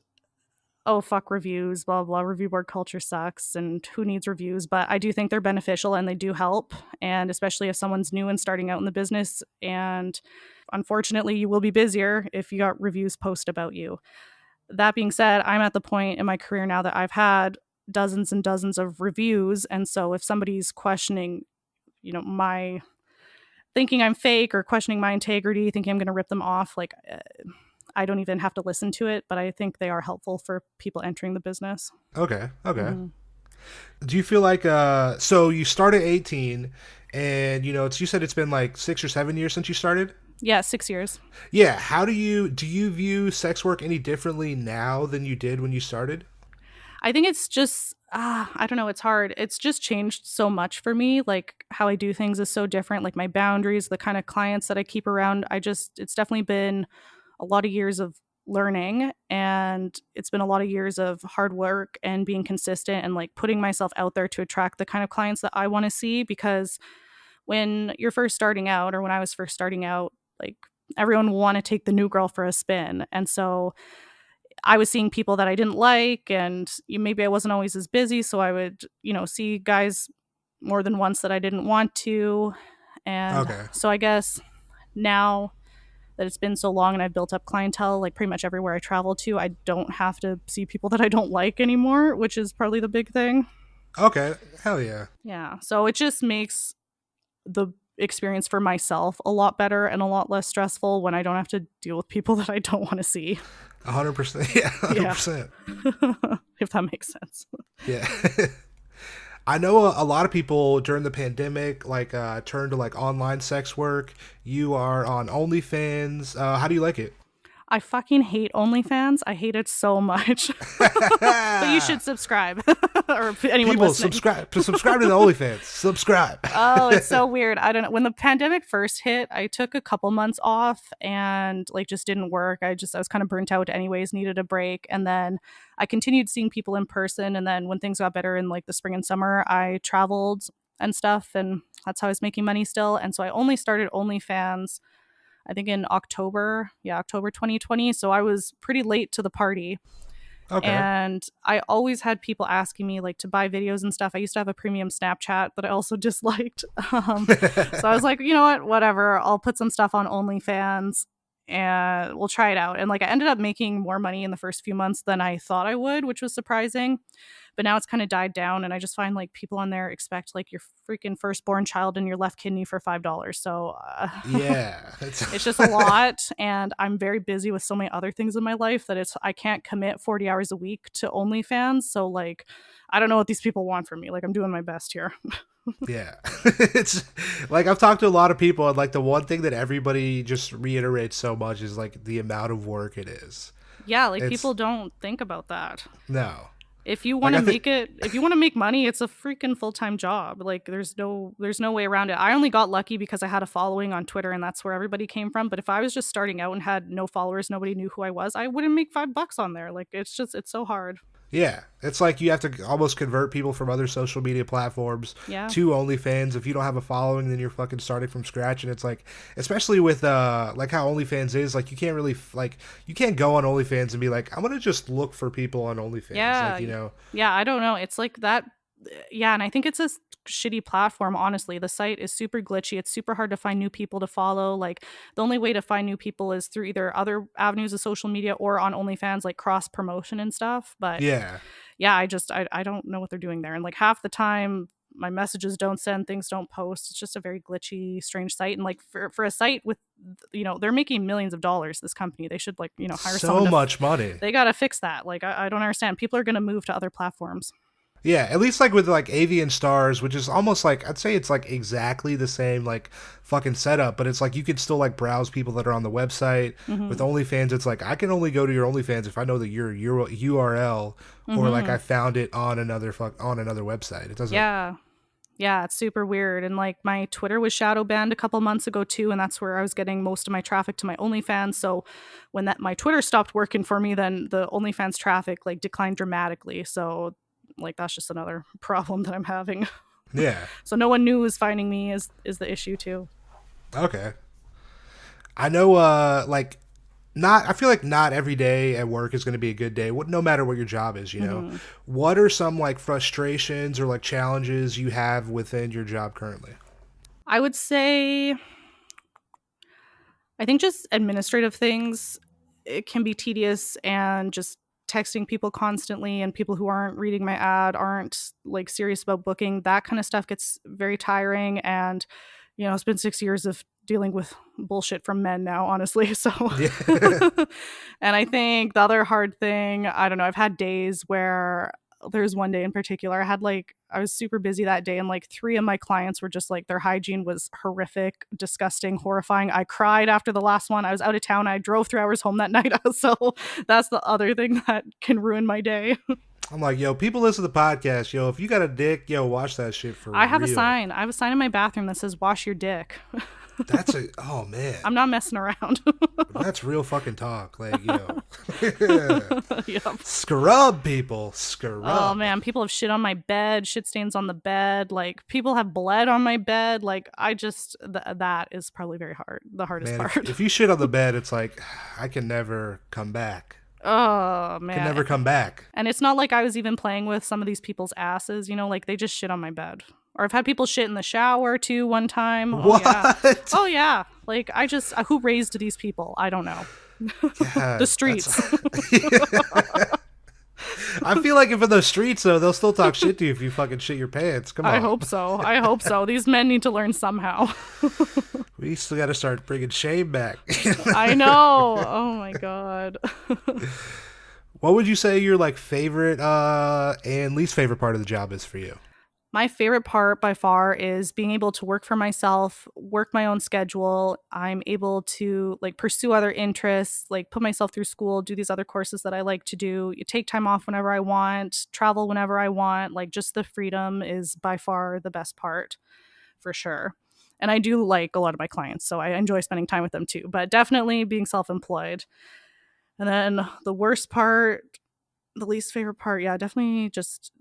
oh, fuck reviews, blah, blah, review board culture sucks and who needs reviews. But I do think they're beneficial and they do help. And especially if someone's new and starting out in the business. And unfortunately, you will be busier if you got reviews post about you. That being said, I'm at the point in my career now that I've had dozens and dozens of reviews. And so if somebody's questioning, my thinking I'm fake or questioning my integrity, thinking I'm going to rip them off, like, I don't even have to listen to it, but I think they are helpful for people entering the business. Okay, okay. Mhm. Do you feel like so you started 18, and you said it's been like 6 or 7 years since you started? Yeah, 6 years. Yeah, how do you view sex work any differently now than you did when you started? I think it's just, I don't know, it's hard. It's just changed so much for me. Like how I do things is so different. Like my boundaries, the kind of clients that I keep around, it's definitely been a lot of years of learning, and it's been a lot of years of hard work and being consistent and like putting myself out there to attract the kind of clients that I want to see. Because when you're first starting out, or when I was first starting out, like everyone want to take the new girl for a spin. And so I was seeing people that I didn't like, and maybe I wasn't always as busy, so I would, see guys more than once that I didn't want to. And Okay. so I guess now that it's been so long and I've built up clientele, like pretty much everywhere I travel to, I don't have to see people that I don't like anymore, which is probably the big thing. Okay. Hell yeah. Yeah. So it just makes the experience for myself a lot better and a lot less stressful when I don't have to deal with people that I don't want to see. 100%. Yeah, Yeah. 100%. If that makes sense. Yeah. I know a lot of people during the pandemic like turned to like online sex work. You are on OnlyFans. How do you like it? I fucking hate OnlyFans. I hate it so much. But you should subscribe. Or anyone People listening. subscribe to the OnlyFans. Subscribe. Oh, it's so weird. I don't know. When the pandemic first hit, I took a couple months off and like just didn't work. I was kind of burnt out anyways, needed a break. And then I continued seeing people in person. And then when things got better in like the spring and summer, I traveled and stuff. And that's how I was making money still. And so I only started OnlyFans, I think in October. Yeah, October 2020. So I was pretty late to the party. Okay. And I always had people asking me like to buy videos and stuff. I used to have a premium Snapchat that I also disliked. So I was like, you know what, whatever. I'll put some stuff on OnlyFans and we'll try it out. And like I ended up making more money in the first few months than I thought I would, which was surprising. But now it's kind of died down, and I just find like people on there expect like your freaking firstborn child and your left kidney for $5. So Yeah. it's just a lot, and I'm very busy with so many other things in my life that I can't commit 40 hours a week to OnlyFans. So like I don't know what these people want from me. Like I'm doing my best here. Yeah. It's like I've talked to a lot of people, and like the one thing that everybody just reiterates so much is like the amount of work it is. Yeah, like It's people don't think about that. no. If you Like want to I think make it, if you want to make money, it's a freaking full-time job. Like there's no way around it. I only got lucky because I had a following on Twitter and that's where everybody came from. But if I was just starting out and had no followers, nobody knew who I was, I wouldn't make $5 on there. Like it's so hard. yeah, it's like you have to almost convert people from other social media platforms Yeah. to OnlyFans. If you don't have a following, then you're fucking starting from scratch. And it's like, especially with like how OnlyFans is, like you can't really like you can't go on OnlyFans and be like, I'm gonna just look for people on OnlyFans. Yeah. Like Yeah, I don't know. It's like that. Yeah, and I think it's a shitty platform, honestly. The site is super glitchy. It's super hard to find new people to follow. Like the only way to find new people is through either other avenues of social media or on OnlyFans, like cross promotion and stuff. But yeah, yeah, I don't know what they're doing there. And like half the time my messages don't send, things don't post. It's just a very glitchy, strange site. And like for a site with, they're making millions of dollars, this company, they should like, hire so someone much money. they got to fix that. Like, I don't understand. People are going to move to other platforms. Yeah, at least like with like Avian Stars, which is almost like I'd say it's like exactly the same like fucking setup, but it's like you can still like browse people that are on the website. With Mm-hmm. OnlyFans, it's like I can only go to your OnlyFans if I know that your URL or like Mm-hmm. I found it on on another website. It doesn't. Yeah. Yeah, it's super weird. And like my Twitter was shadow banned a couple months ago too, and that's where I was getting most of my traffic to my OnlyFans. So when that my Twitter stopped working for me, then the OnlyFans traffic like declined dramatically. So like that's just another problem that I'm having. Yeah. So no one new is finding me is the issue too. Okay. I know. Like not I feel like not every day at work is going to be a good day, no matter what your job is, you know. Hmm. What are some like frustrations or like challenges you have within your job currently? I would say I think just administrative things, it can be tedious and just texting people constantly and people who aren't reading my ad aren't like serious about booking. That kind of stuff gets very tiring and it's been 6 years of dealing with bullshit from men now, honestly. So Yeah. and I think the other hard thing, I don't know, I've had days where there's one day in particular I was super busy that day and like three of my clients were just like their hygiene was horrific, disgusting, horrifying. I cried after the last one. I was out of town. I drove 3 hours home that night. So that's the other thing that can ruin my day. I'm like, yo, people listen to the podcast. Yo, if you got a dick, yo, watch that shit for I have a real. sign. I have a sign in my bathroom that says wash your dick. That's a, oh man, I'm not messing around. that's real fucking talk. Like, yo, Yep. scrub people, Oh scrub. man, people have shit on my bed, shit stains on the bed. Like people have bled on my bed. Like I just that is probably very hard. The hardest Man, part. if you shit on the bed, it's like, I can never come back. Oh Can man. never come back. And it's not like I was even playing with some of these people's asses, like they just shit on my bed. Or I've had people shit in the shower too one time. Oh yeah. What? Oh yeah. Like I just who raised these people? I don't know. The Yeah, that's. streets. I feel like if in the streets though, they'll still talk shit to you if you fucking shit your pants. Come I on, hope so. I hope so. These men need to learn somehow. we still got to start bringing shame back. I know. Oh my god. What would you say your like favorite and least favorite part of the job is for you? My favorite part by far is being able to work for myself, work my own schedule. I'm able to like pursue other interests, like put myself through school, do these other courses that I like to do. You take time off whenever I want, travel whenever I want. Like just the freedom is by far the best part for sure. And I do like a lot of my clients, so I enjoy spending time with them too. But definitely being self-employed. And then the worst part, the least favorite part, yeah, definitely just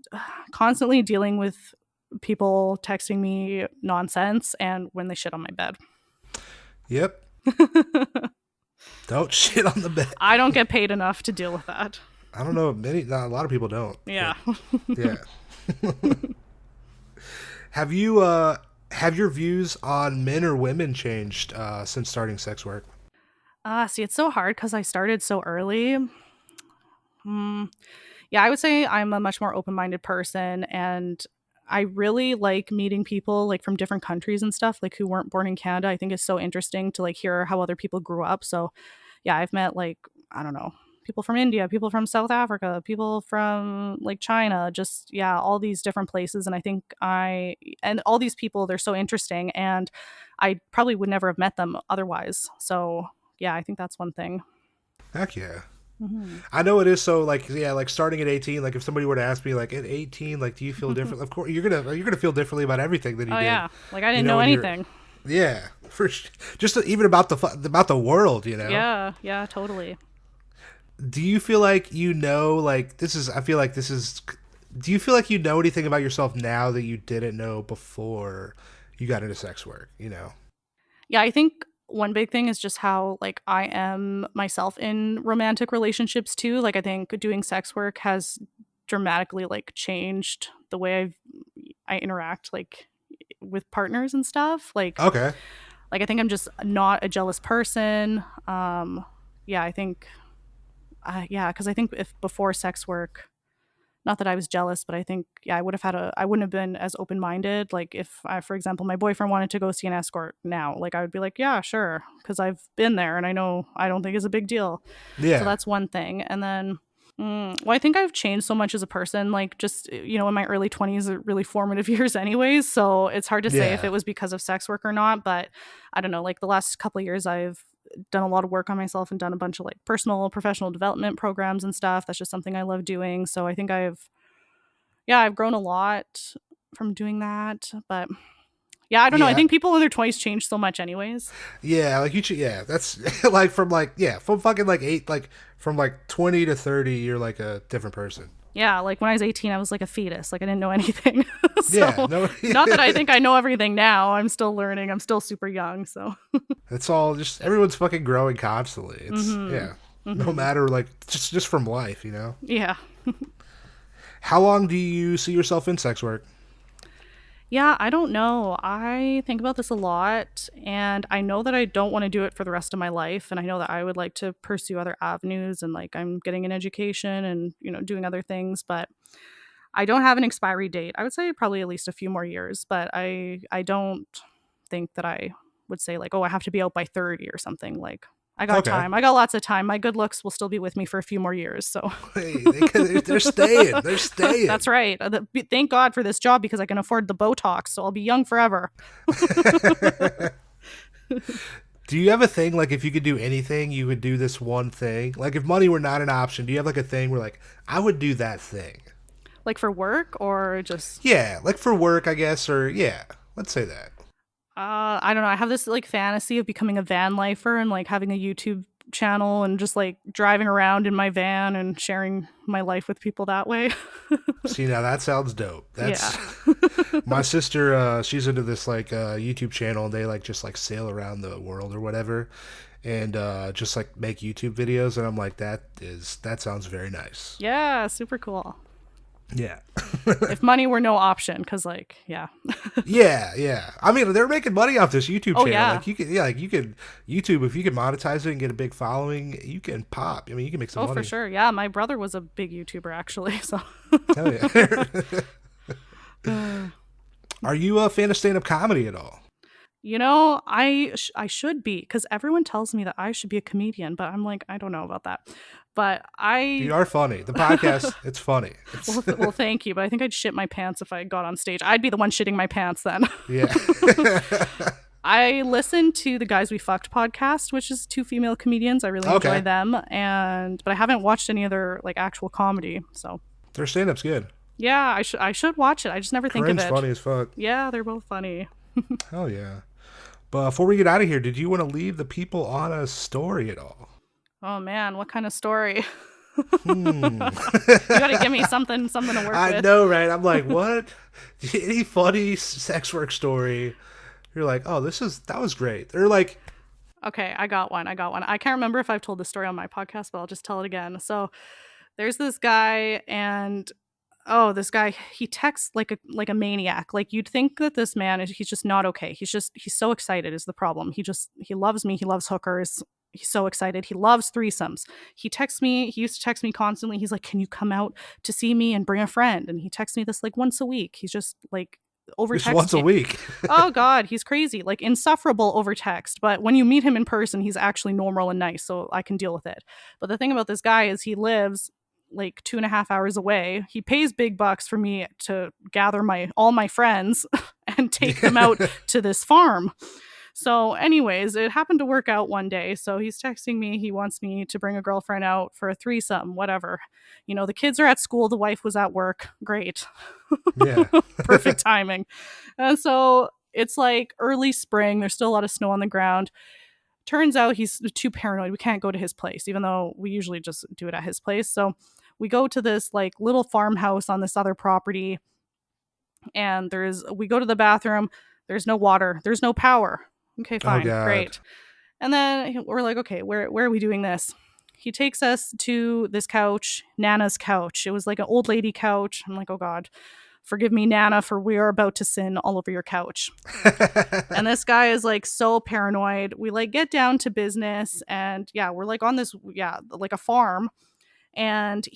constantly dealing with people texting me nonsense and when they shit on my bed. Yep. Don't shit on the bed. I don't get paid enough to deal with that. I don't know. A lot of people don't. Yeah. But, yeah. Have you have your views on men or women changed since starting sex work? See, it's so hard because I started so early. Mm, yeah, I would say I'm a much more open-minded person and I really like meeting people like from different countries and stuff, like who weren't born in Canada. I think it's so interesting to like hear how other people grew up. So, yeah, I've met like I don't know, people from India, people from South Africa, people from like China, just yeah, all these different places and I think I and all these people they're so interesting and I probably would never have met them otherwise. So, yeah, I think that's one thing. Heck yeah. Mhm. I know it is so like yeah, like starting at 18, like if somebody were to ask me like at 18, like do you feel different? Of course you're gonna feel differently about everything than you Oh did. yeah, like I You didn't know, know when you're anything. yeah, just even about about the world, you know. Yeah, yeah, totally. Do you feel like you know like this is I feel like this is do you feel like you know anything about yourself now that you didn't know before you got into sex work, you know? Yeah, I think one big thing is just how like I am myself in romantic relationships too. Like I think doing sex work has dramatically like changed the way I interact like with partners and stuff. Okay. Like I think I'm just not a jealous person. Yeah, I think yeah, cuz I think if before sex work not that I was jealous, but I think yeah, I wouldn't have been as open-minded. Like if I, for example, my boyfriend wanted to go see an escort now, like I would be like, yeah, sure, because I've been there and I know I don't think it's a big deal. So Yeah. that's one thing. And then Well, I think I've changed so much as a person, like just, in my early 20s are really formative years anyways. So it's hard to say if Yeah. it was because of sex work or not. But I don't know, like the last couple of years, I've done a lot of work on myself and done a bunch of like personal, professional development programs and stuff. That's just something I love doing. So I think I've grown a lot from doing that. But yeah, I don't know. I Yeah. think people in their 20s change so much anyways. Yeah, like you should, yeah, that's like from like, yeah, from fucking like eight, like from like 20 to 30, you're like a different person. Yeah, like when I was 18, I was like a fetus. Like I didn't know anything. Yeah, So, no, not that I think I know everything now. I'm still learning. I'm still super young. So, it's all just everyone's fucking growing constantly. It's hmm yeah, no matter like just from life, yeah. How long do you see yourself in sex work? Yeah, I don't know. I think about this a lot, and I know that I don't want to do it for the rest of my life. And I know that I would like to pursue other avenues and like I'm getting an education and, doing other things, but I don't have an expiry date. I would say probably at least a few more years, but I don't think that I would say like, oh, I have to be out by 30 or something. Like I got Okay, time. I got lots of time. My good looks will still be with me for a few more years. So hey, they're staying, they're staying. that's right. Thank God for this job because I can afford the Botox, so I'll be young forever. Do you have a thing like if you could do anything, you would do this one thing? Like if money were not an option, do you have like a thing where like I would do that thing? Like for work or just Yeah, like for work, I guess, or yeah, let's say that. I don't know. I have this like fantasy of becoming a van lifer and like having a YouTube channel and just like driving around in my van and sharing my life with people that way. See, now that sounds dope. Yeah. That's my sister. She's into this like YouTube channel, and they like just like sail around the world or whatever, and just like make YouTube videos. And I'm like, that sounds very nice. Yeah, super cool. Yeah, If money were no option, because like, yeah. yeah, yeah. I mean, they're making money off this YouTube Oh channel. yeah. Like you can, yeah, like you can YouTube if you can monetize it and get a big following, you can pop. I mean, you can make some Oh, for money. sure. Yeah, my brother was a big YouTuber actually. So, Hell yeah. Are you a fan of stand up comedy at all? I should be because everyone tells me that I should be a comedian, but I'm like, I don't know about that. But You I, are funny. The podcast, it's funny. It's well, thank you. But I think I'd shit my pants if I got on stage. I'd be the one shitting my pants then. yeah. I listen to the Guys We Fucked podcast, which is two female comedians. I really Okay. enjoy them, but I haven't watched any other like actual comedy. So Their stand up's good. yeah, I should watch it. I just never think of Corinne's it. funny as fuck. Yeah, they're both funny. Hell yeah. But before we get out of here, did you want to leave the people on a story at all? Oh man, what kind of story? Hmm. You gotta give me something to work I with. know, right? I'm like, what? Any funny sex work story? You're like, oh, that was great. They're like, Okay, I got one. I can't remember if I've told this story on my podcast, but I'll just tell it again. So there's this guy and oh, this guy, he texts like a maniac. Like you'd think that this man he's just not okay. He's so excited is the problem. He loves me, he loves hookers. He's so excited. He loves threesomes. He used to text me constantly. He's like, "Can you come out to see me and bring a friend?" And he texts me this like once a week. He's just like over just once a texting. week. Oh god, he's crazy. Like insufferable over text, but when you meet him in person, he's actually normal and nice, so I can deal with it. But the thing about this guy is he lives like 2.5 hours away. He pays big bucks for me to gather all my friends and take them out to this farm. So, anyways, it happened to work out one day. So he's texting me. He wants me to bring a girlfriend out for a threesome, whatever. The kids are at school. The wife was at work. Great. Yeah. Perfect timing. And so it's like early spring. There's still a lot of snow on the ground. Turns out he's too paranoid. We can't go to his place, even though we usually just do it at his place. So we go to this like little farmhouse on this other property, and we go to the bathroom. There's no water. There's no power. Okay, Oh fine, God. great. And then we're like, okay, where are we doing this? He takes us to this couch, Nana's couch. It was like an old lady couch. I'm like, oh God, forgive me, Nana, for we are about to sin all over your couch. And this guy is like so paranoid. We like get down to business, and yeah, we're like on this, yeah, like a farm. And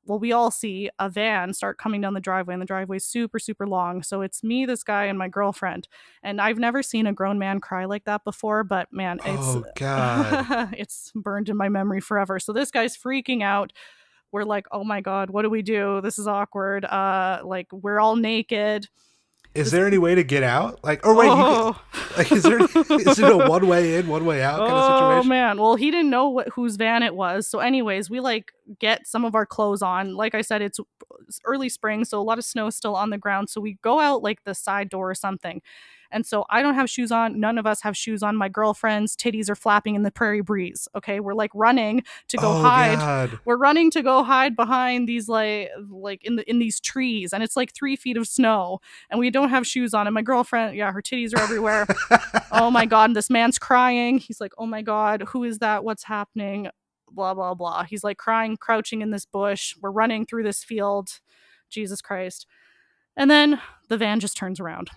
we all see a van start coming down the driveway, and the driveway's super, super long. So it's me, this guy, and my girlfriend. And I've never seen a grown man cry like that before, but man, Oh God. it's burned in my memory forever. So this guy's freaking out. We're like, oh my God, what do we do? This is awkward. Like we're all naked. Is there any way to get out? Like, oh wait, Oh, is it a one way in, one way out kind of oh situation? man. Well, he didn't know whose van it was. So, anyways, we like get some of our clothes on. Like I said, it's early spring, so a lot of snow is still on the ground. So we go out like the side door or something. And so I don't have shoes on. None of us have shoes on. My girlfriend's titties are flapping in the prairie breeze. Okay, we're like running to go Oh hide. God. We're running to go hide behind these like in these trees, and it's like 3 feet of snow, and we don't have shoes on. And my girlfriend, yeah, her titties are everywhere. Oh my God, and this man's crying. He's like, oh my God, who is that? What's happening? Blah blah blah. He's like crying, crouching in this bush. We're running through this field. Jesus Christ. And then the van just turns around.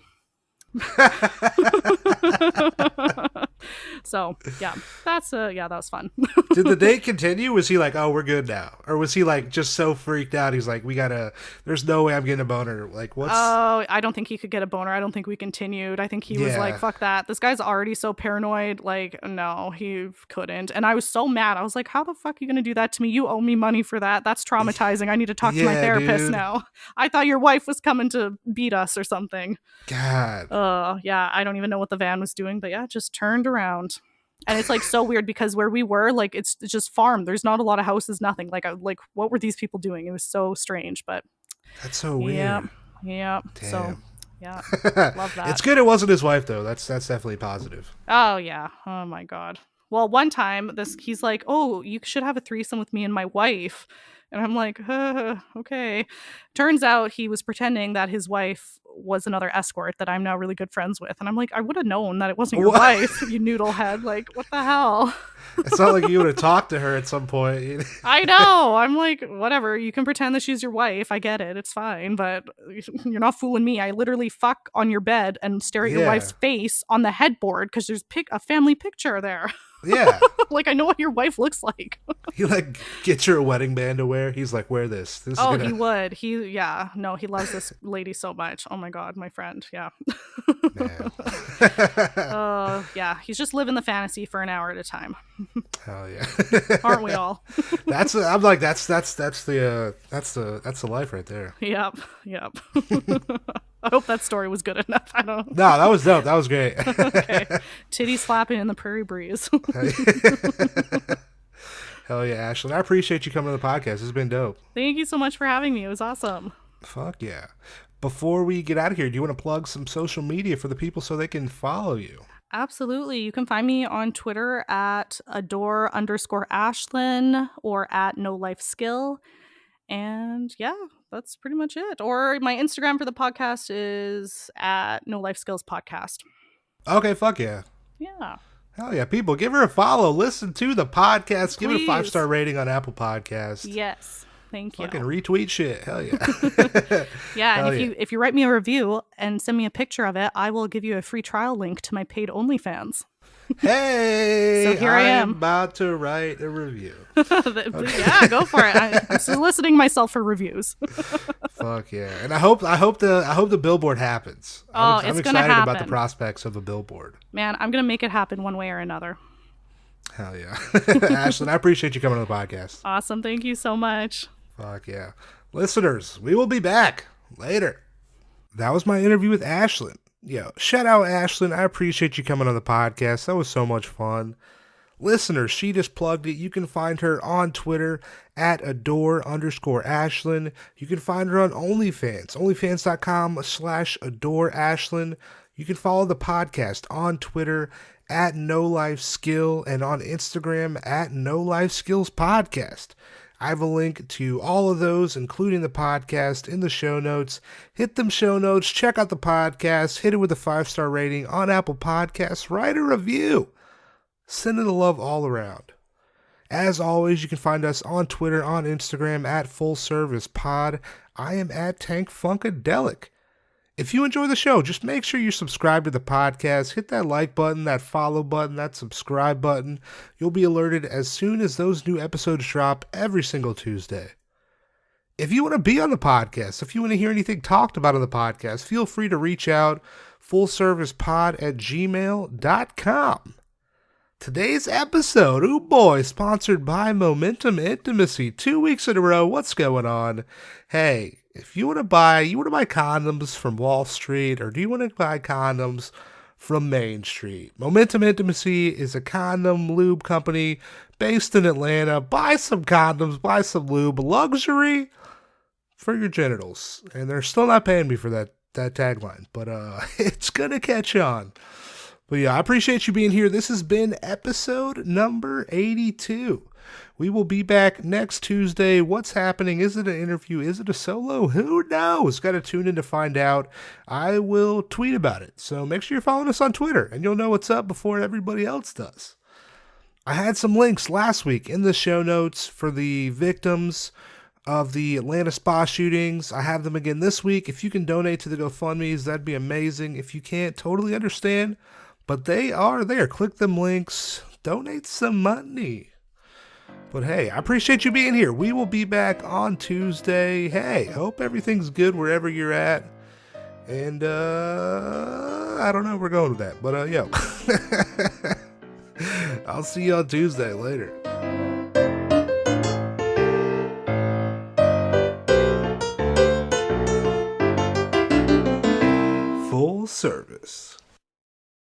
So yeah, that was fun. Did the date continue? Was he like, oh, we're good now? Or was he like just so freaked out? He's like, there's no way I'm getting a boner. Like, what's. Oh, I don't think he could get a boner. I don't think we continued. I think he was like, fuck that. This guy's already so paranoid. Like, no, he couldn't. And I was so mad. I was like, how the fuck are you going to do that to me? You owe me money for that. That's traumatizing. I need to talk to my therapist dude. now. I thought your wife was coming to beat us or something. God. Yeah, I don't even know what the van was doing, but yeah, it just turned around. And it's like so weird because where we were, like it's just farm. There's not a lot of houses, nothing. Like what were these people doing? It was so strange, but That's so weird. Yeah. Damn. So yeah, love that. It's good it wasn't his wife though. That's definitely positive. Oh yeah. Oh my God. Well, one time he's like, oh, you should have a threesome with me and my wife. And I'm like, okay. Turns out he was pretending that his wife was another escort that I'm now really good friends with. And I'm like, I would have known that it wasn't your wife, you noodlehead. Like, what the hell? It's not like you would have talked to her at some point. I know. I'm like, whatever. You can pretend that she's your wife. I get it. It's fine. But you're not fooling me. I literally fuck on your bed and stare at your wife's face on the headboard because there's a family picture there. Yeah. Like, I know what your wife looks like. He like gets her a wedding band to wear. He's like, wear this. He would. He loves this lady so much. Oh my God, my friend. Yeah. Man. Yeah. He's just living the fantasy for an hour at a time. Hell yeah. Aren't we all? I'm like, that's the life right there. Yep. I hope that story was good enough. I don't. No, that was dope. That was great. Okay. Titties flapping in the prairie breeze. Hell yeah, Ashlynn. I appreciate you coming to the podcast. It's been dope. Thank you so much for having me. It was awesome. Fuck yeah. Before we get out of here, do you want to plug some social media for the people so they can follow you? Absolutely. You can find me on Twitter at adore_Ashlynn or at NoLifeSkill. And yeah, that's pretty much it. Or my Instagram for the podcast is at No Life Skills Podcast. Okay, fuck yeah. Yeah. Hell yeah, people, give her a follow. Listen to the podcast. Please. Give it a 5-star rating on Apple Podcasts. Yes. Thank you. Fucking retweet shit. Hell yeah. Yeah, Hell and if you write me a review and send me a picture of it, I will give you a free trial link to my paid OnlyFans. Hey, so here I am about to write a review. Okay. Yeah, go for it. I'm soliciting myself for reviews. Fuck yeah. And I hope the billboard happens. I'm it's excited gonna happen. about the prospects of a billboard. Man, I'm gonna make it happen one way or another. Hell yeah. Ashlynn, I appreciate you coming on the podcast. Awesome. Thank you so much. Fuck yeah. Listeners, we will be back later. That was my interview with Ashlynn. Yo, shout out Ashlynn. I appreciate you coming on the podcast. That was so much fun. Listeners, she just plugged it. You can find her on Twitter at adore_Ashlynn. You can find her on OnlyFans, onlyfans.com/adoreashlynn. You can follow the podcast on Twitter at NoLifeSkill and on Instagram at NoLifeSkillsPodcast. I have a link to all of those, including the podcast, in the show notes. Hit them show notes, check out the podcast, hit it with a 5-star rating on Apple Podcasts, write a review. Send it the love all around. As always, you can find us on Twitter, on Instagram at FullServicePod. I am at TankFunkadelic. If you enjoy the show, just make sure you subscribe to the podcast. Hit that like button, that follow button, that subscribe button. You'll be alerted as soon as those new episodes drop every single Tuesday. If you want to be on the podcast, if you want to hear anything talked about on the podcast, feel free to reach out, fullservicepod@gmail.com. Today's episode, oh boy, sponsored by Momentum Intimacy. 2 weeks in a row, what's going on? Hey, if you want to buy condoms from Wall Street, or do you want to buy condoms from Main Street? Momentum Intimacy is a condom lube company based in Atlanta. Buy some condoms, buy some lube, luxury for your genitals. And they're still not paying me for that tagline, but it's gonna catch on. But yeah, I appreciate you being here. This has been episode number 82. We will be back next Tuesday. What's happening? Is it an interview? Is it a solo? Who knows? Got to tune in to find out. I will tweet about it. So make sure you're following us on Twitter, and you'll know what's up before everybody else does. I had some links last week in the show notes for the victims of the Atlanta spa shootings. I have them again this week. If you can donate to the GoFundMes, that'd be amazing. If you can't, totally understand. But they are there. Click them links. Donate some money. But hey, I appreciate you being here. We will be back on Tuesday. Hey, hope everything's good wherever you're at. And I don't know where we're going with that. But yo. I'll see you on Tuesday. Later. Full service.